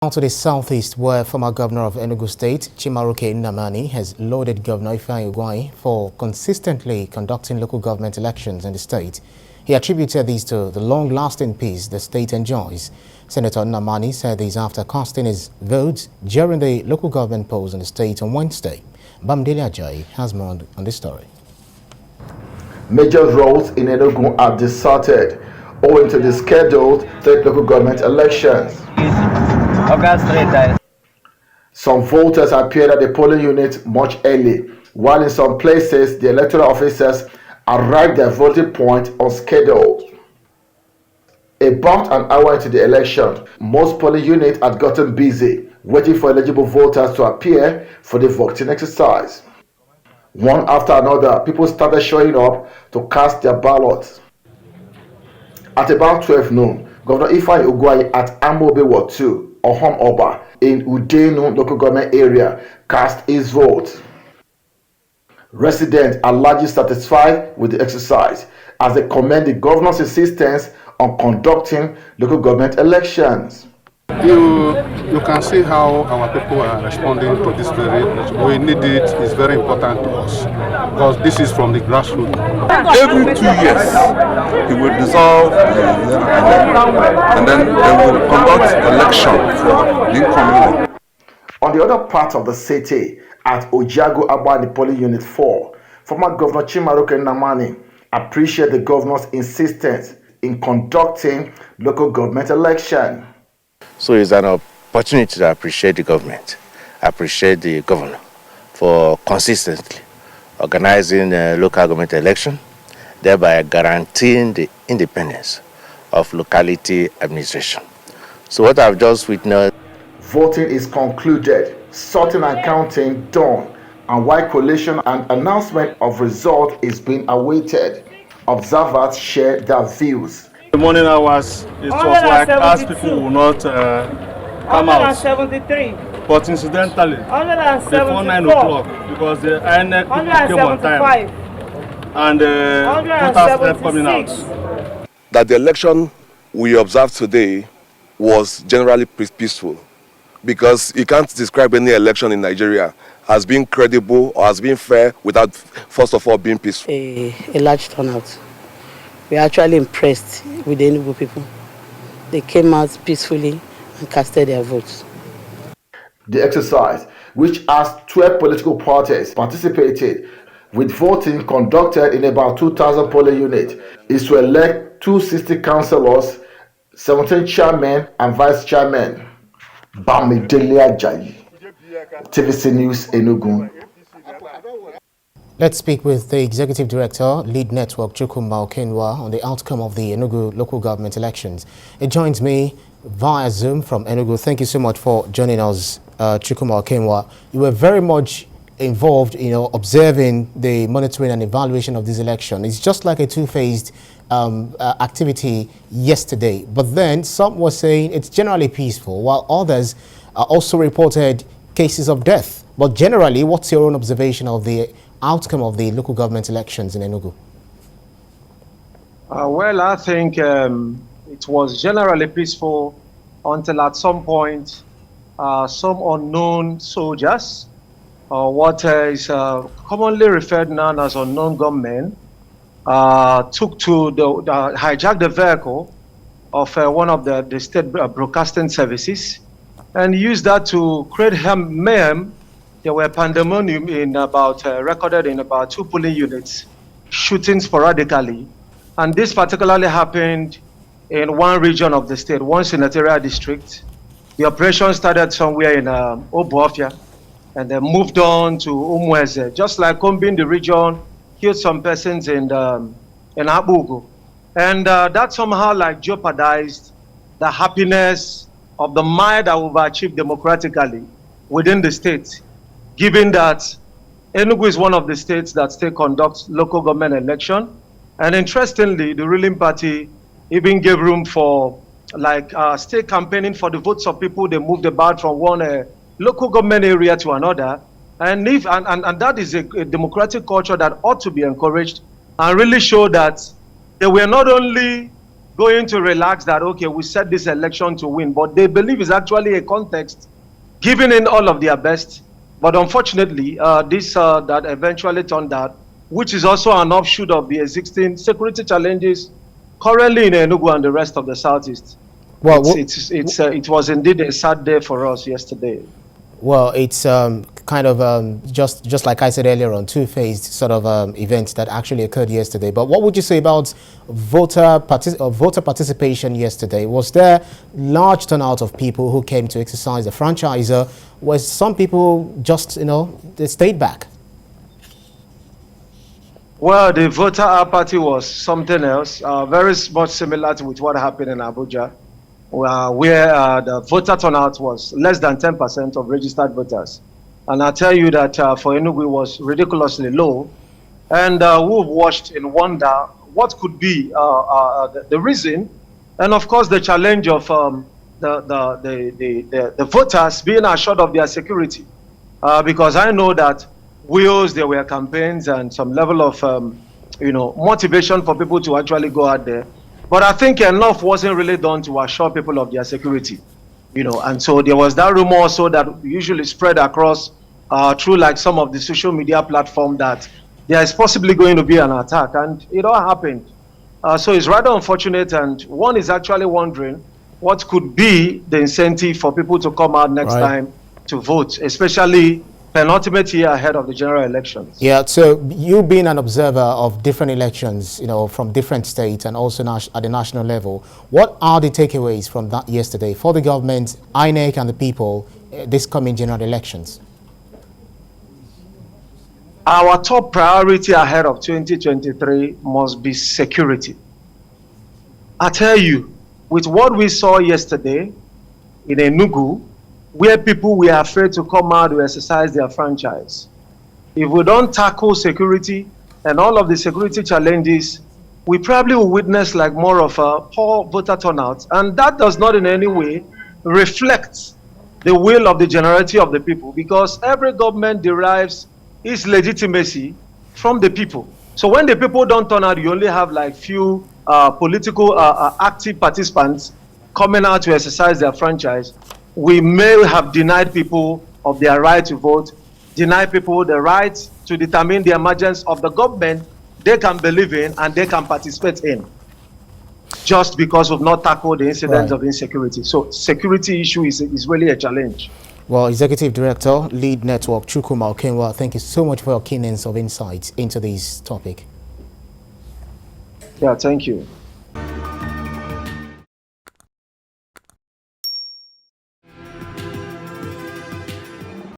Now to the southeast, where former Governor of Enugu State, Chimaroke Nnamdi, has lauded Governor Ifeanyi Ugwuany for consistently conducting local government elections in the state. He attributed these to the long-lasting peace the state enjoys. Senator Nnamani said this after casting his votes during the local government polls in the state on Wednesday. Bamdele Ajayi has more on this story. Major roles in Enugu are deserted owing to the scheduled state local government elections. Some voters appeared at the polling unit much early, while in some places the electoral officers arrived at voting point unscheduled. About an hour into the election, most polling units had gotten busy, waiting for eligible voters to appear for the voting exercise. One after another, people started showing up to cast their ballots. At about 12 noon, Governor Ifeanyi Ugwuany at Amobe Ward 2, Ohom Oba, in Udenu local government area, cast his vote. Residents are largely satisfied with the exercise, as they commend the governor's insistence on conducting local government elections. You can see how our people are responding to this very much. We need it. It's very important to us because this is from the grassroots. Every 2 years, he will dissolve and then they will conduct election for the incoming. On the other part of the city, at Ojago Abani Polling Unit 4, former Governor Chimaroke Nnamdi appreciated the governor's insistence in conducting local government election. So it's an opportunity to appreciate the government, appreciate the governor for consistently organizing a local government election, thereby guaranteeing the independence of locality administration. So what I've just witnessed. Voting is concluded, sorting and counting done, and while collation and announcement of result is being awaited, observers share their views. The morning hours, it was like as people will not come out. 173. But incidentally, before 9 o'clock, because the INEC came on time, and people started coming out. That the election we observed today was generally peaceful, because you can't describe any election in Nigeria as being credible or as being fair without, first of all, being peaceful. A large turnout. We are actually impressed with the Enugu people. They came out peacefully and casted their votes. The exercise, which has 12 political parties participated, with voting conducted in about 2,000 polling units, is to elect 260 councillors, 17 chairmen and vice chairmen. Bamdele Ajayi, TVC News, Enugu. Let's speak with the Executive Director, Lead Network, Chimaroke Nnamdi, on the outcome of the Enugu local government elections. It joins me via Zoom from Enugu. Thank you so much for joining us, Chimaroke Nnamdi. You were very much involved, observing the monitoring and evaluation of this election. It's just like a two-phased activity yesterday. But then some were saying it's generally peaceful, while others also reported cases of death. But generally, what's your own observation of the outcome of the local government elections in Enugu? Well, I think it was generally peaceful until at some point some unknown soldiers, what is commonly referred now as unknown gunmen, hijacked the vehicle of one of the state broadcasting services and used that to create mayhem. There were pandemonium recorded in about 2 polling units, shooting sporadically. And this particularly happened in one region of the state, one senatorial district. The operation started somewhere in Obuofia and then moved on to Umueze. Just like combing the region, killed some persons in Abugu. And that somehow jeopardized the happiness of the mind that we've achieved democratically within the state. Given that Enugu is one of the states that still conducts local government election. And interestingly, the ruling party even gave room for state campaigning for the votes of people. They moved about from one local government area to another. And that is a democratic culture that ought to be encouraged and really show that they were not only going to relax that, okay, we set this election to win, but they believe it's actually a context, giving in all of their best. But unfortunately, that eventually turned out, which is also an offshoot of the existing security challenges currently in Enugu and the rest of the Southeast. Well, it was indeed a sad day for us yesterday. Well, it's kind of just like I said earlier on, two-phased sort of events that actually occurred yesterday. But what would you say about voter participation yesterday? Was there large turnout of people who came to exercise the franchise? Was some people just, they stayed back? Well, the voter apathy was something else, very much similar to what happened in Abuja, where the voter turnout was less than 10% of registered voters. And I tell you that for Enugu, it was ridiculously low. And we've watched in wonder what could be the reason. And of course, the challenge of the voters being assured of their security. Because I know that there were campaigns and some level of motivation for people to actually go out there. But I think enough wasn't really done to assure people of their security, and so there was that rumor also that usually spread across through like some of the social media platform that there is possibly going to be an attack, and it all happened. So it's rather unfortunate, and one is actually wondering what could be the incentive for people to come out next time to vote, especially penultimate year ahead of the general elections. Yeah, so you being an observer of different elections, from different states and also at the national level, what are the takeaways from that yesterday for the government, INEC and the people this coming general elections? Our top priority ahead of 2023 must be security. I tell you, with what we saw yesterday in Enugu, where people were afraid to come out to exercise their franchise. If we don't tackle security and all of the security challenges, we probably will witness like more of a poor voter turnout. And that does not in any way reflect the will of the generality of the people, because every government derives its legitimacy from the people. So when the people don't turn out, you only have like few political active participants coming out to exercise their franchise. We may have denied people of their right to vote, denied people the right to determine the emergence of the government they can believe in and they can participate in, just because we've not tackled the incidents of insecurity. So security issue is really a challenge. Well, Executive Director, Lead Network, Chimaroke Nnamdi, thank you so much for your keenness of insights into this topic. Yeah, thank you.